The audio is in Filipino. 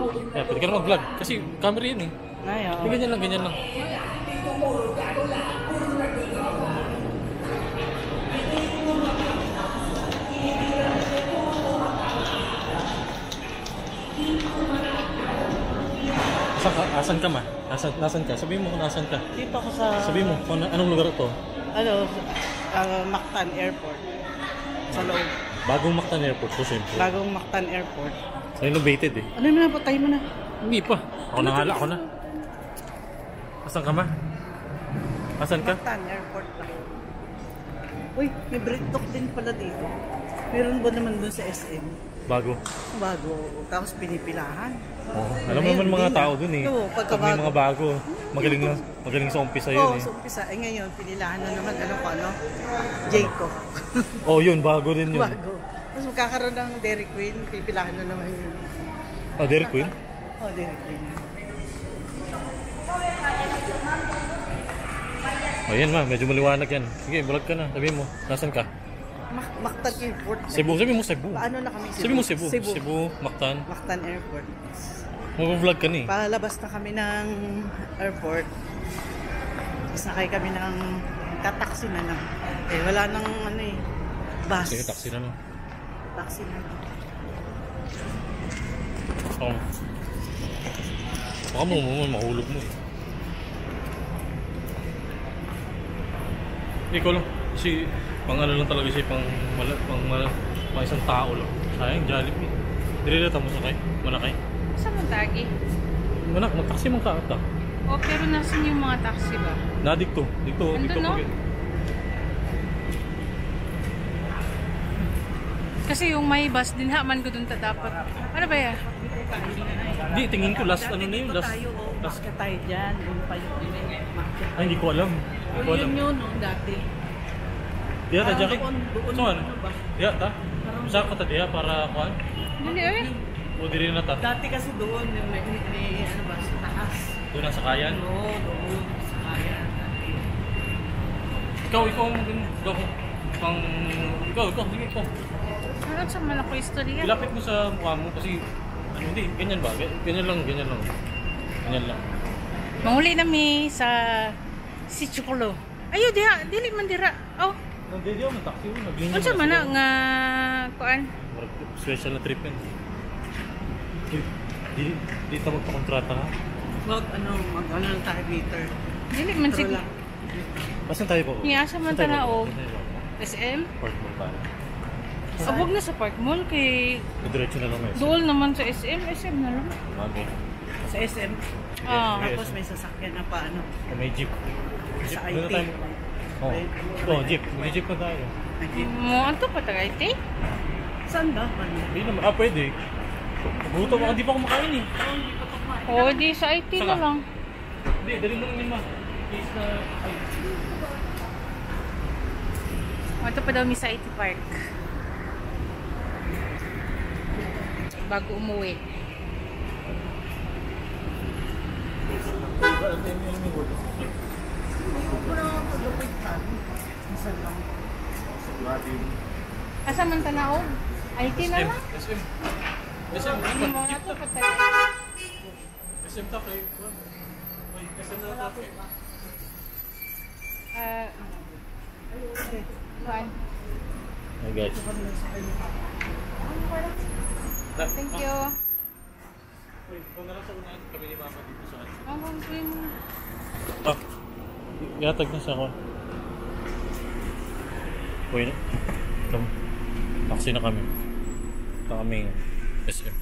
Yeah, pwede ka na mag-vlog. Kasi camera yun eh. Ay, oo. Ganyan lang, ganyan lang. Asan ka ma? Nasaan ka? Sabihin mo kung nasan ka. Dito ako sa... Sabihin mo kung anong lugar ito. Ano, Mactan Airport. Sa loob. Bagong Mactan Airport, so simple. Bagong Mactan Airport. Renovated eh. Ano na, patay mo na. Hindi pa. Ako na nga, ako na. Asan ka ma? Asan ka? Mactan Airport lang. Uy, may BreadTalk din pala dito. Meron ba naman dun sa SM? Bago. Bago. Tapos pinipilahan. Oo. Alam mo naman mga tao dun eh. Oo, Pag may mga bago, magaling sa umpisa yun eh. Oo, sa umpisa. Eh ngayon, pinilahan na naman, ano, Jayco. Oh, yun, bago rin yun. Bago. Tapos magkakaroon ng Dairy Queen, pipilahan na naman yun. Oh, Dairy Queen? Oh, Dairy Queen. Oh, yan ma, medyo maliwanag yan. Sige, bulag ka na. Sabihin mo, nasan ka? Mactan Airport. Cebu, sabihin mo Cebu. Paano na kami? Sabihin mo Cebu. Cebu, Mactan. Mactan Airport. Mag-vlog ka ni. Palabas na kami ng airport. Sakay kami ng taxi na lang. Eh, wala nang ano eh, bus. Sige, taxi na lang. Taxi na lang. Oh. Baka mo mahulog mo eh. Ikaw lang. Kasi pang ano lang talaga siya, pang isang tao lang. Sayang, Jollibee. Dirilata mo sakay? Manakay? Saan mo tagi? Manak, mag-taxi mong kaata. O, pero nasan yung mga taxi ba? Dito. Andun, no? Kasi yung may bus din haman ko dun dapat. Ano ba yan? Hindi, tingin ko last ano na yun. Last Bakit tayo dyan? Doon pa yung market. Ay, hindi ko alam. Yun, dati. Diya ta, Jackie? Doon Saan? ano ba? Diya ta? Saan ka ta diya para kuhan? Hindi eh. O diri na ta? Dati kasi doon, may ano ba, sa taas. Doon na sa kayan? Oo, doon, sa kaya. Ikaw mo din. Ikaw, sige ko. Ano sa malaki istorya? Ilapit mo sa mukha mo kasi, ano hindi, ganyan ba? Ganyan lang. Ganyan lang. Manguli nami sa si Chukolo. Ayo diha, dili man dira. Oh, Nandito yung taxi mo. unsa man na nga kuan? Special na trip yan. Di ta magpakontrata ha? Mag-ano lang tayo later. Dili man Pero sige. lang. Basan tayo po? Asa man tanaw? SM? Park mo tayo. Abog na sa Park Mall kay Diretso na lang may dool naman sa SM na lang. Okay. Sa SM. Ah, Sige. Tapos may sasakyan na pa, ano, May jeep. sa Doon na IT. tayo. Oh, jeep. May jeep na tayo. mo anto pa tagay te? Saan ba? Hindi naman. Pwede. Gutom ako. Hindi pa kumakain eh. O di sa IT na Saka? lang. Hindi, dali mo lang lima. Please na... Ay. Anto pa daw mi sa IT Park. Bago umuwi. Asa man tanaw? IT na lang. SM. Ano mo nga to patay. SM ta kay. SM na ta kay. Kuan. Hi guys. Thank you. Wait, kung nalang sa unahan kami ni Mama dito sa atin. Ang cream. Yatag na siya ako. Uy, taxi na kami. Ito kami SM.